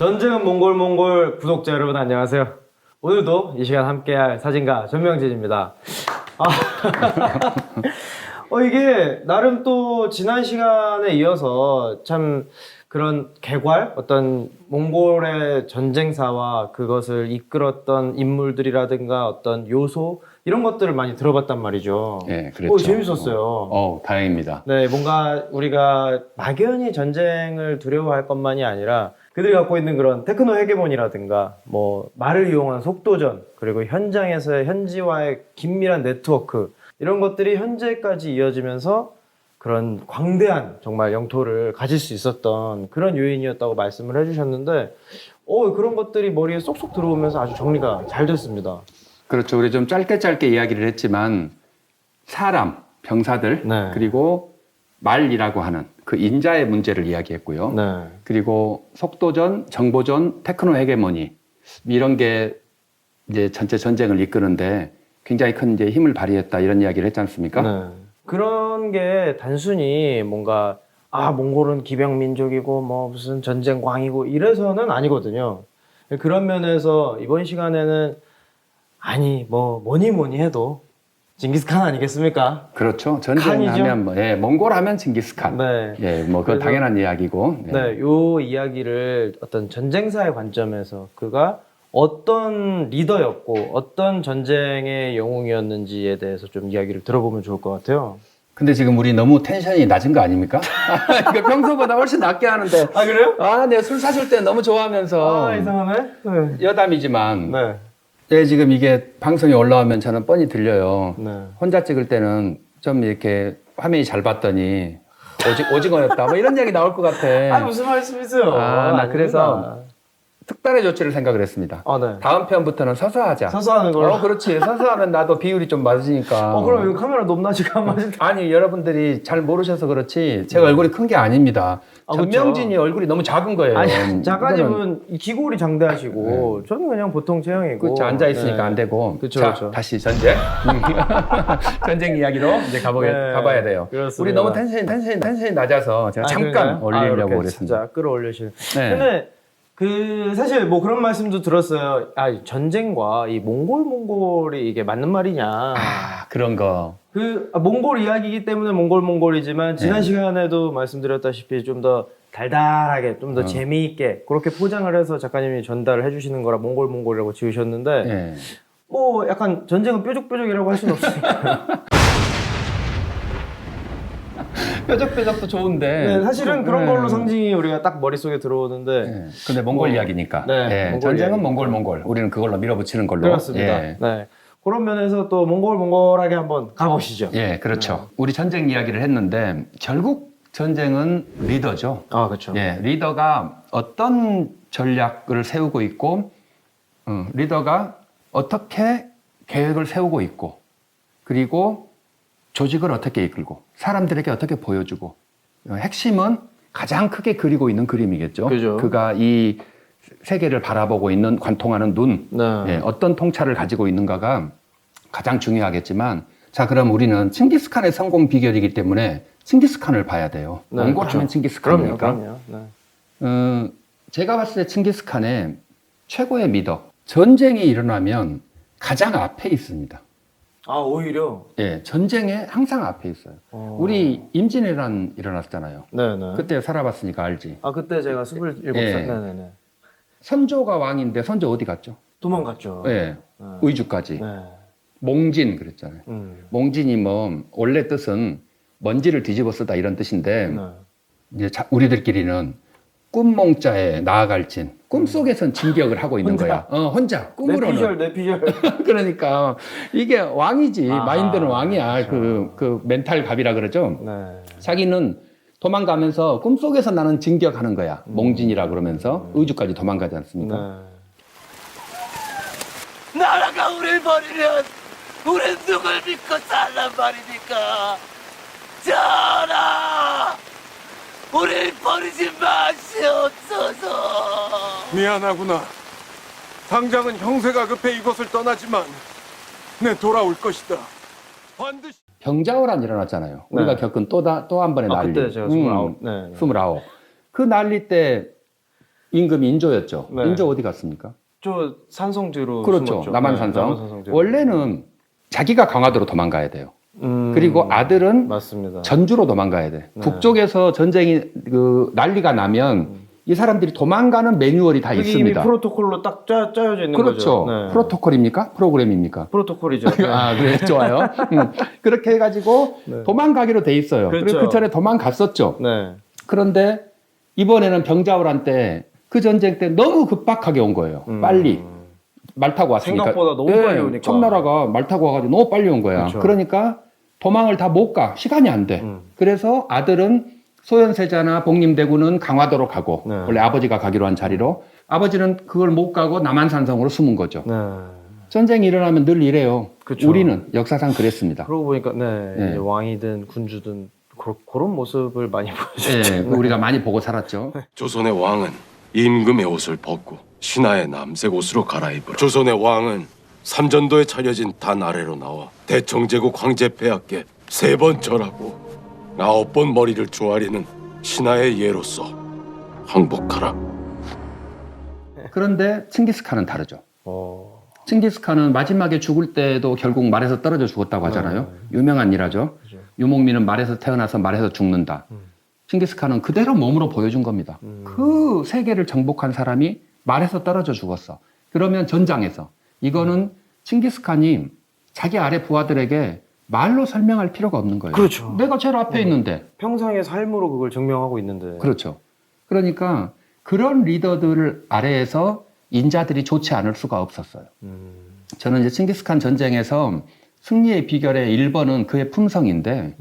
전쟁은 몽골 구독자 여러분 안녕하세요. 오늘도 이 시간 함께할 사진가 전명진입니다. 이게 나름 또 지난 시간에 이어서 참 그런 개괄 어떤 몽골의 전쟁사와 그것을 이끌었던 인물들이라든가 어떤 요소 이런 것들을 많이 들어봤단 말이죠. 네, 그랬죠. 재밌었어요. 다행입니다. 네, 뭔가 우리가 막연히 전쟁을 두려워할 것만이 아니라 그들이 갖고 있는 그런 테크노 헤게몬이라든가 뭐 말을 이용한 속도전 그리고 현장에서의 현지와의 긴밀한 네트워크 이런 것들이 현재까지 이어지면서 그런 광대한 정말 영토를 가질 수 있었던 그런 요인이었다고 말씀을 해주셨는데 그런 것들이 머리에 쏙쏙 들어오면서 아주 정리가 잘 됐습니다. 그렇죠. 우리 좀 짧게 이야기를 했지만 사람, 병사들 네. 그리고 말이라고 하는 그 인자의 문제를 이야기했고요. 네. 그리고 속도전, 정보전, 테크노 헤게모니 이런 게 이제 전체 전쟁을 이끄는데 굉장히 큰 이제 힘을 발휘했다 이런 이야기를 했지 않습니까? 네. 그런 게 단순히 뭔가 몽골은 기병 민족이고 뭐 무슨 전쟁 광이고 이래서는 아니거든요. 그런 면에서 이번 시간에는 뭐니 해도 징기스칸 아니겠습니까? 그렇죠. 전쟁하면 몽골 하면 징기스칸. 네. 그건 당연한 이야기고. 요 이야기를 어떤 전쟁사의 관점에서 그가 어떤 리더였고 어떤 전쟁의 영웅이었는지에 대해서 좀 이야기를 들어보면 좋을 것 같아요. 근데 지금 우리 너무 텐션이 낮은 거 아닙니까? 이거 평소보다 훨씬 낮게 하는데. 그래요? 내가 술 사줄 때 너무 좋아하면서. 이상하네. 네. 여담이지만. 네. 지금 이게 방송에 올라오면 저는 뻔히 들려요. 네. 혼자 찍을 때는 좀 이렇게 화면이 잘 봤더니 오징어였다. 뭐 이런 얘기 나올 것 같아. 무슨 말씀이세요? 나 그래서 특단의 조치를 생각을 했습니다. 네. 다음 편부터는 서서 하자. 서서 하는 걸로? 그렇지. 서서 하면 나도 비율이 좀 맞으니까. 그럼 이거 카메라 높낮이가 안 맞을 때. 아니, 여러분들이 잘 모르셔서 그렇지. 제가 얼굴이 큰 게 아닙니다. 전명진이 그쵸. 얼굴이 너무 작은 거예요. 작가님은 기골이 장대하시고 저는 그냥 보통 체형이고. 그렇죠. 앉아있으니까 안 되고. 그쵸. 다시 전쟁. 전쟁 이야기로 이제 가봐야 돼요. 그렇습니다. 우리 너무 텐션이 낮아서 제가 잠깐 올리려고 그랬습니다. 진짜 끌어올리시는. 네. 근데 사실 뭐 그런 말씀도 들었어요. 전쟁과 이 몽골이 이게 맞는 말이냐. 그런 거. 몽골 이야기이기 때문에 몽골이지만 지난 시간에도 말씀드렸다시피 좀 더 달달하게 좀 더 재미있게 그렇게 포장을 해서 작가님이 전달을 해주시는 거라 몽골이라고 지으셨는데 뭐 약간 전쟁은 뾰족뾰족이라고 할 수는 없으니까. 뾰족뾰족도 좋은데. 사실은 그런 걸로 상징이 우리가 딱 머릿속에 들어오는데. 근데 몽골 이야기니까. 전쟁은 몽골. 우리는 그걸로 밀어붙이는 걸로. 그렇습니다. 그런 면에서 또 몽골하게 한번 가보시죠. 그렇죠. 우리 전쟁 이야기를 했는데 결국 전쟁은 리더죠. 그렇죠. 리더가 어떤 전략을 세우고 있고, 리더가 어떻게 계획을 세우고 있고, 그리고 조직을 어떻게 이끌고, 사람들에게 어떻게 보여주고, 핵심은 가장 크게 그리고 있는 그림이겠죠. 그죠. 그가 이 세계를 바라보고 있는 관통하는 눈, 어떤 통찰을 가지고 있는가가 가장 중요하겠지만, 자, 그럼 우리는 칭기스칸의 성공 비결이기 때문에 칭기스칸을 봐야 돼요. 몽골 하면 칭기스칸이니까. 그럼요. 제가 봤을 때 칭기스칸의 최고의 미덕, 전쟁이 일어나면 가장 앞에 있습니다. 오히려? 전쟁에 항상 앞에 있어요. 우리 임진왜란 일어났잖아요. 네네. 그때 살아봤으니까 알지. 그때 제가 27살. 네네네. 선조가 왕인데 선조 어디 갔죠? 도망갔죠. 의주까지. 몽진 그랬잖아요. 몽진이 뭐 원래 뜻은 먼지를 뒤집어 쓰다 이런 뜻인데 이제 우리들끼리는 꿈몽자에 나아갈 진, 꿈속에선 진격을 하고 있는 거야. 혼자 꿈으로는. 내 피셜. 그러니까 이게 왕이지. 마인드는 왕이야. 그렇죠. 그 멘탈 갑이라 그러죠. 자기는 도망가면서 꿈속에서 나는 진격하는 거야. 몽진이라 그러면서 의주까지 도망가지 않습니까? 나라가 우릴 버리면 우린 누굴 믿고 살란 말입니까? 전하! 우릴 버리지 마시옵소서! 미안하구나. 당장은 형세가 급해 이곳을 떠나지만 내 돌아올 것이다. 반드시. 병자호란 일어났잖아요. 우리가 겪은 또 한 번의 난리. 그때 제가 29. 29. 그 난리 때 임금이 인조였죠. 네. 인조 어디 갔습니까? 저 산성지로 그렇죠. 숨었죠. 남한산성. 남한산성지로. 원래는 자기가 강화도로 도망가야 돼요. 그리고 아들은 맞습니다. 전주로 도망가야 돼. 네. 북쪽에서 전쟁이 난리가 나면 이 사람들이 도망가는 매뉴얼이 다 그게 이미 있습니다. 프로토콜로 딱 짜여져 있는 그렇죠. 거죠. 네. 프로토콜입니까? 프로그램입니까? 프로토콜이죠. 네. 아, 그래, 좋아요. 그렇게 해가지고 네. 도망가기로 돼 있어요. 그렇죠. 그리고 그 전에 도망갔었죠. 네. 그런데 이번에는 병자호란 때 그 전쟁 때 너무 급박하게 온 거예요. 빨리. 말 타고 왔으니까. 생각보다 너무 빨리 오니까. 청나라가 말 타고 와가지고 너무 빨리 온 거야. 그렇죠. 그러니까 도망을 다 못 가. 시간이 안 돼. 그래서 아들은 소현세자나 복림대군은 강화도로 가고 네. 원래 아버지가 가기로 한 자리로 아버지는 그걸 못 가고 남한산성으로 숨은 거죠. 네. 전쟁이 일어나면 늘 이래요. 그쵸. 우리는 역사상 그랬습니다. 그러고 보니까 네. 이제 왕이든 군주든 그런 모습을 많이 보여줬죠. 예, 우리가 많이 보고 살았죠. 조선의 왕은 임금의 옷을 벗고 신하의 남색 옷으로 갈아입으라. 조선의 왕은 삼전도에 차려진 단 아래로 나와 대청제국 황제폐하께 3번 절하고 9번 머리를 조아리는 신하의 예로서 항복하라. 그런데 칭기스칸은 다르죠. 어. 칭기스칸은 마지막에 죽을 때도 결국 말에서 떨어져 죽었다고 하잖아요. 유명한 일화죠. 그죠. 유목민은 말에서 태어나서 말에서 죽는다. 칭기스칸은 그대로 몸으로 보여준 겁니다. 그 세계를 정복한 사람이 말에서 떨어져 죽었어. 그러면 전장에서 이거는 칭기스칸이 자기 아래 부하들에게 말로 설명할 필요가 없는 거예요. 그렇죠. 내가 제일 앞에 있는데. 평상의 삶으로 그걸 증명하고 있는데. 그렇죠. 그러니까 그런 리더들 아래에서 인자들이 좋지 않을 수가 없었어요. 저는 이제 칭기스칸 전쟁에서 승리의 비결의 1번은 그의 품성인데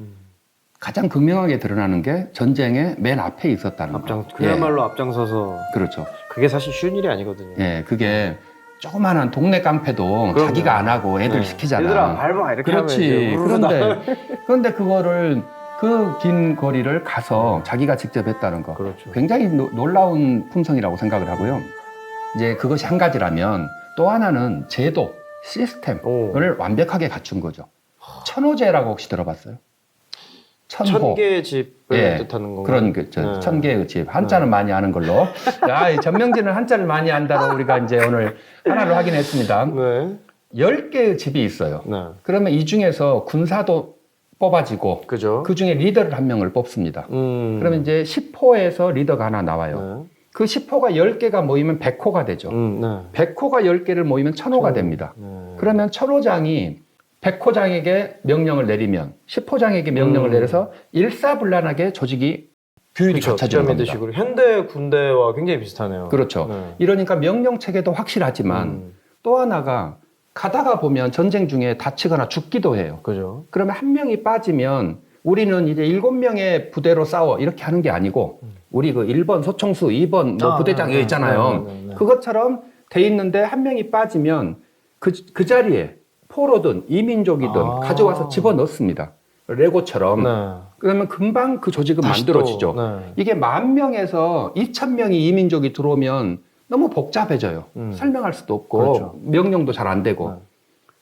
가장 극명하게 드러나는 게 전쟁의 맨 앞에 있었다는 거예요. 그야말로 앞장서서. 그렇죠. 그게 사실 쉬운 일이 아니거든요. 예, 그게 조그마한 동네 깡패도 그럼요. 자기가 안 하고 애들 네. 시키잖아. 얘들아 밟아 이렇게 그렇지. 하면 이제 우르르 그런데 그거를 그 긴 거리를 가서 자기가 직접 했다는 거. 그렇죠. 굉장히 놀라운 품성이라고 생각을 하고요. 이제 그것이 한 가지라면 또 하나는 제도, 시스템을 완벽하게 갖춘 거죠. 천호제라고 혹시 들어봤어요? 천호. 1000개의 집을 예, 뜻하는 건가요? 그런 그, 네. 1000개의 집. 한자는 많이 아는 걸로. 야, 이 전명진은 한자를 많이 안다고 우리가 이제 오늘 하나를 확인했습니다. 네. 10개의 집이 있어요. 네. 그러면 이 중에서 군사도 뽑아지고 그죠? 그 중에 리더를 한 명을 뽑습니다. 그러면 이제 10호에서 리더가 하나 나와요. 네. 그 10호가 10개가 모이면 100호가 되죠. 네. 100호가 10개를 모이면 1000호가 됩니다. 네. 그러면 1000호장이 100호장에게 명령을 내리면 10호장에게 명령을 내려서 일사불란하게 조직이 규율이 그렇죠. 갖춰지는 겁니다. 피라미드식으로 현대 군대와 굉장히 비슷하네요. 그렇죠. 네. 이러니까 명령 체계도 확실하지만 또 하나가 가다가 보면 전쟁 중에 다치거나 죽기도 해요. 그죠? 그러면 한 명이 빠지면 우리는 이제 7명의 부대로 싸워 이렇게 하는 게 아니고 우리 그 1번 소총수, 2번 뭐 부대장 네, 여기 있잖아요. 네. 그것처럼 돼 있는데 한 명이 빠지면 그 자리에 포로든 이민족이든 가져와서 집어넣습니다. 레고처럼. 네. 그러면 금방 그 조직은 다시 만들어지죠. 또, 네. 이게 10,000명에서 2,000명이 이민족이 들어오면 너무 복잡해져요. 설명할 수도 없고 그렇죠. 명령도 잘 안 되고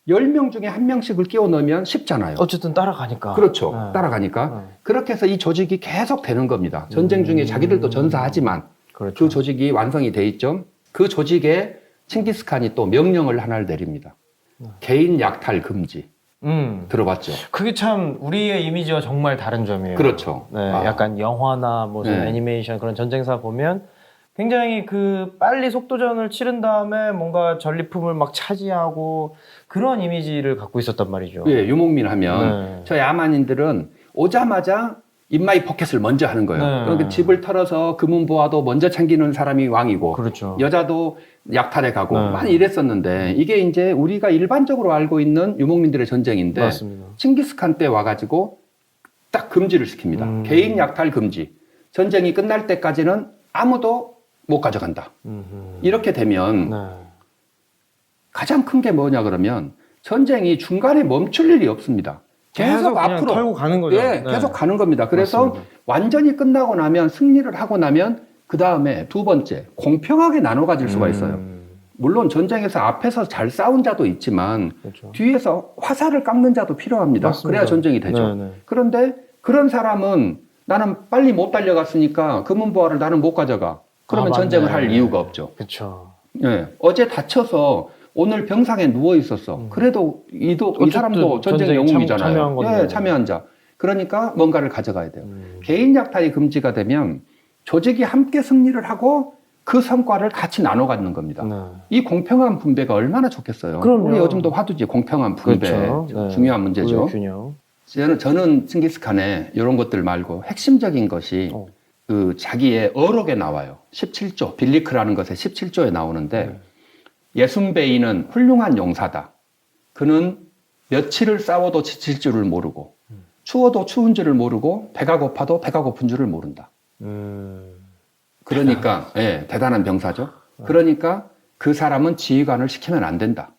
10명 중에 한 명씩을 끼워 넣으면 쉽잖아요. 어쨌든 따라가니까. 그렇죠. 네. 따라가니까. 네. 그렇게 해서 이 조직이 계속 되는 겁니다. 전쟁 중에 자기들도 전사하지만 그렇죠. 그 조직이 완성이 돼 있죠. 그 조직에 칭기스칸이 또 명령을 하나를 내립니다. 개인 약탈 금지. 들어봤죠? 그게 참 우리의 이미지와 정말 다른 점이에요. 그렇죠. 네, 약간 영화나 무슨 네. 애니메이션 그런 전쟁사 보면 굉장히 그 빨리 속도전을 치른 다음에 뭔가 전리품을 막 차지하고 그런 이미지를 갖고 있었단 말이죠. 예, 유목민 하면 네. 저 야만인들은 오자마자 인마이 포켓을 먼저 하는 거예요. 네. 그러니까 집을 털어서 금은보화도 먼저 챙기는 사람이 왕이고 그렇죠. 여자도 약탈에 가고 네. 많이 이랬었는데 이게 이제 우리가 일반적으로 알고 있는 유목민들의 전쟁인데 맞습니다. 칭기스칸 때 와가지고 딱 금지를 시킵니다. 개인 약탈 금지. 전쟁이 끝날 때까지는 아무도 못 가져간다. 이렇게 되면 네. 가장 큰 게 뭐냐 그러면 전쟁이 중간에 멈출 일이 없습니다. 계속 그냥 앞으로 털고 가는 거죠. 예, 네. 계속 가는 겁니다. 그래서 맞습니다. 완전히 끝나고 나면 승리를 하고 나면 그 다음에 두 번째 공평하게 나눠 가질 수가 있어요. 물론 전쟁에서 앞에서 잘 싸운 자도 있지만 그렇죠. 뒤에서 화살을 깎는 자도 필요합니다. 맞습니다. 그래야 전쟁이 되죠. 네, 네. 그런데 그런 사람은 나는 빨리 못 달려갔으니까 금은보화를 나는 못 가져가. 그러면 맞네. 전쟁을 할 이유가 없죠. 그렇죠. 예. 어제 다쳐서 오늘 병상에 누워 있었어. 그래도 이 사람도 전쟁 영웅이잖아요. 참여한 건데. 예, 참여한 자. 그러니까 뭔가를 가져가야 돼요. 개인 약탈이 금지가 되면 조직이 함께 승리를 하고 그 성과를 같이 나눠 갖는 겁니다. 네. 이 공평한 분배가 얼마나 좋겠어요. 그럼요. 우리 요즘도 화두지 공평한 분배. 그렇죠. 네. 중요한 문제죠. 우리의 균형. 저는 칭기스칸의 이런 것들 말고 핵심적인 것이 그 자기의 어록에 나와요. 17조, 빌리크라는 것에 17조에 나오는데 예순베이는 훌륭한 용사다. 그는 며칠을 싸워도 지칠 줄을 모르고 추워도 추운 줄을 모르고 배가 고파도 배가 고픈 줄을 모른다. 그러니까 예, 대단한 병사죠. 그러니까 그 사람은 지휘관을 시키면 안 된다.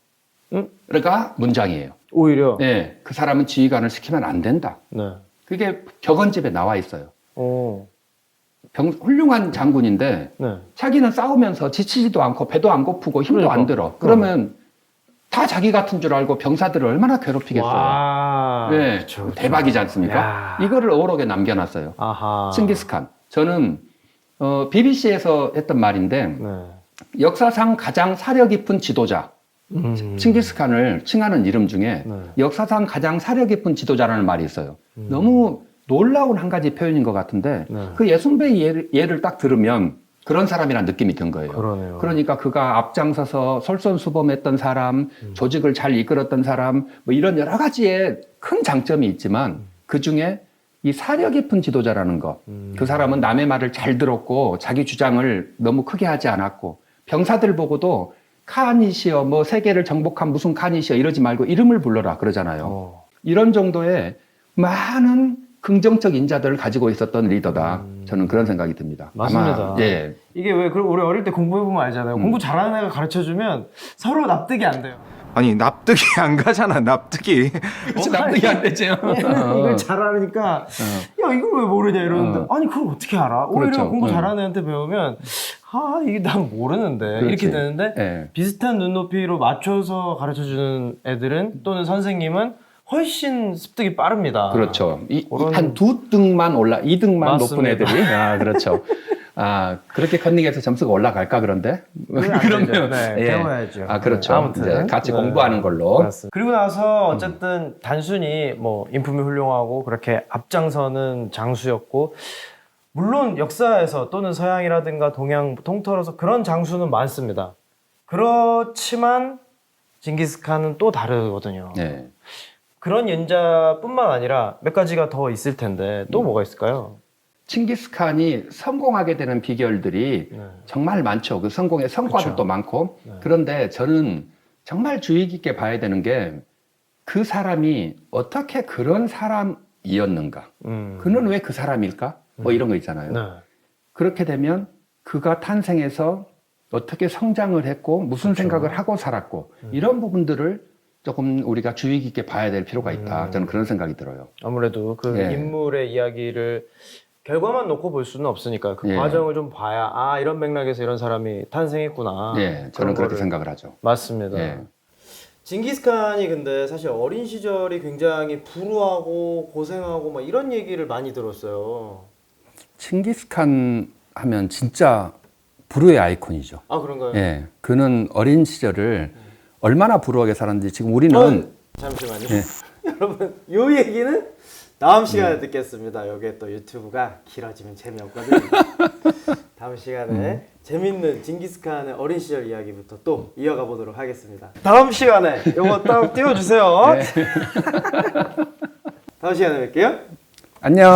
그러니까 문장이에요. 오히려. 네, 그 사람은 지휘관을 시키면 안 된다. 네. 그게 격언집에 나와 있어요. 오. 훌륭한 장군인데 네. 자기는 싸우면서 지치지도 않고 배도 안 고프고 힘도 그러니까. 안 들어. 그러면 다 자기 같은 줄 알고 병사들을 얼마나 괴롭히겠어요. 와. 네, 그쵸, 그쵸. 대박이지 않습니까? 야. 이거를 어록에 남겨놨어요. 아하. 칭기스칸. 저는 BBC에서 했던 말인데 네. 역사상 가장 사려 깊은 지도자. 칭기스칸을 칭하는 이름 중에 네. 역사상 가장 사려 깊은 지도자라는 말이 있어요. 너무 놀라운 한 가지 표현인 것 같은데 네. 그 예순배의 예를 딱 들으면 그런 사람이란 느낌이 든 거예요. 그러네요. 그러니까 그가 앞장서서 솔선수범했던 사람, 조직을 잘 이끌었던 사람, 뭐 이런 여러 가지의 큰 장점이 있지만 그 중에 이 사려 깊은 지도자라는 것, 그 사람은 남의 말을 잘 들었고 자기 주장을 너무 크게 하지 않았고 병사들 보고도 카니시여, 뭐 세계를 정복한 무슨 카니시여 이러지 말고 이름을 불러라 그러잖아요. 이런 정도의 많은 긍정적 인자들을 가지고 있었던 리더다. 저는 그런 생각이 듭니다. 맞습니다. 아마, 예. 이게 왜 우리 어릴 때 공부해보면 알잖아요. 공부 잘하는 애가 가르쳐주면 서로 납득이 안 돼요. 아니 납득이 안 가잖아 납득이. 그렇지, 납득이 안 되죠. 얘는 이걸 잘하니까 야 이걸 왜 모르냐 이러는데 아니 그걸 어떻게 알아? 오히려 그렇죠. 공부 잘하는 애한테 배우면 아 이게 난 모르는데 그렇지. 이렇게 되는데 예. 비슷한 눈높이로 맞춰서 가르쳐주는 애들은 또는 선생님은 훨씬 습득이 빠릅니다. 그렇죠. 그런- 한 두 등만 2등만 높은 맞습니다. 애들이. 아, 그렇죠. 아, 그렇게 컨닝해서 점수가 올라갈까, 그런데? 그건 안 되죠. 네, 예. 배워야죠. 아, 그렇죠. 네, 아무튼. 이제 같이 네. 공부하는 걸로. 맞습니다. 그리고 나서 어쨌든 단순히 뭐 인품이 훌륭하고 그렇게 앞장서는 장수였고 물론 역사에서 또는 서양이라든가 동양 통틀어서 그런 장수는 많습니다. 그렇지만 징기스칸은 또 다르거든요. 네. 그런 연자뿐만 아니라 몇 가지가 더 있을 텐데 또 뭐가 있을까요? 칭기스칸이 성공하게 되는 비결들이 네. 정말 많죠. 그 성공의 성과들도 그쵸. 많고. 그런데 저는 정말 주의 깊게 봐야 되는 게 그 사람이 어떻게 그런 사람이었는가. 그는 왜 그 사람일까? 뭐 이런 거 있잖아요. 네. 그렇게 되면 그가 탄생해서 어떻게 성장을 했고 무슨 생각을 하고 살았고 이런 부분들을 조금 우리가 주의 깊게 봐야 될 필요가 있다. 저는 그런 생각이 들어요. 아무래도 그 예. 인물의 이야기를 결과만 놓고 볼 수는 없으니까 그 예. 과정을 좀 봐야 아 이런 맥락에서 이런 사람이 탄생했구나. 예, 저는 그런 그렇게 거를- 생각을 하죠. 맞습니다. 예. 징기스칸이 근데 사실 어린 시절이 굉장히 불우하고 고생하고 막 이런 얘기를 많이 들었어요. 칭기스칸 하면 진짜 불후의 아이콘이죠. 아 그런가요? 예, 그는 어린 시절을 얼마나 불우하게 살았는지 지금 우리는 잠시만요. 예. 여러분 요 얘기는 다음 시간에 듣겠습니다. 여기에 또 유튜브가 길어지면 재미없거든요. 다음 시간에 재밌는 징기스칸의 어린 시절 이야기부터 또 이어가 보도록 하겠습니다. 다음 시간에 요거 딱 띄워주세요. 네. 다음 시간에 뵐게요. 안녕.